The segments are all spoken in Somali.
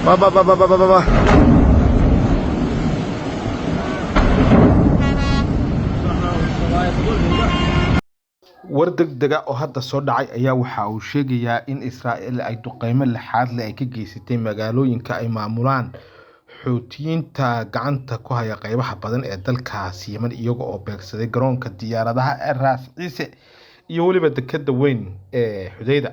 بابا بابا بابا بابا war degdega oo hadda soo dhacay ayaa waxa uu sheegayaa in Israa'iil ay duqeymo lixaad leh ay ka geysatay magaalooyinka ay maamulaan Xuutiyiinta gacanta ku haya qaybaha badan ee dalkaas Yemen iyaga oo beegsaday garoonka diyaaradaha ee Ras Ciise iyo waliba dekedda weyn ee Xudayda.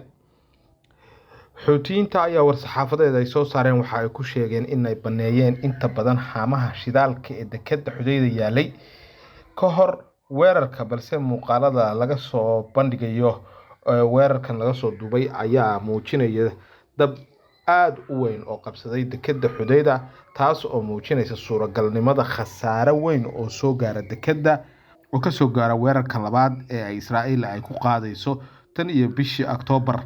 Xuutiyiinta ayaa war-saxaafadeed ay soo saareen waxa ay ku sheegeen in ay baneeyeen inta badan haamaha shidaalka ee dekedda Xudayda yaalay ka hor weerarka, balse muuqaalada laga soo bandhigayo weerarkan laga soo duubay ayaa muujinaya dab aad u weyn oo qabsaday dekedda Xudayda, taas oo muujinaysa suuragalnimada khasaare weyn oo soo gaara dekedda oo ka soo gaara weerarka labaad ee Israa'iil ay ku qaadayso tan iyo bishii Oktoobar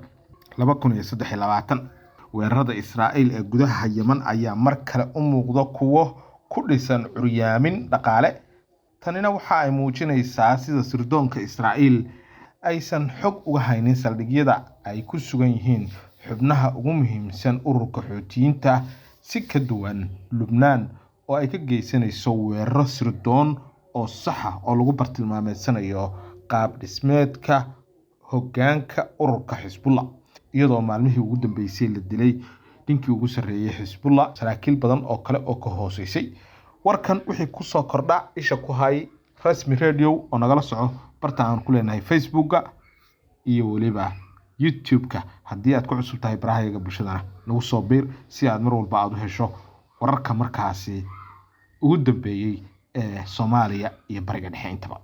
2023. weerarada Israa'iil ee gudaha Yemen ayaa mar kale u muuqda kuwo ku dhisan curyaamin dhaqaale. tanina waxa ay muujinaysaa sida sirdoonka Israa'iil aysan xog uga haynin saldhigyada ay ku sugan yihiin xubnaha ugu muhiimsan ururka Xuutiyiinta, si ka duwan Lubnaan oo ay ka geysanayso weeraro sirdoon oo sax ah oo lagu bartilmaameedsanayo qaab dhismeedka hoggaanka ururka Xisbullah, iyadoo maalmihii ugu dambeysay la dilay ninkii ugu sarreeyay Xisbullah saraakiil badan oo kale oo ka hooseysay. warkan wixii ku soo kordha isha ku hay Rasmi Radio oo nagala soco barta aan ku leenahay Facebooka iyo waliba YouTube-ka. haddii aad ku cusub tahay barahayaga bulshada nagu soo biir si aad mar walba aad u hesho wararka markaasi ugu dambeeyay ee Soomaaliya iyo Bariga Dhexe intaba.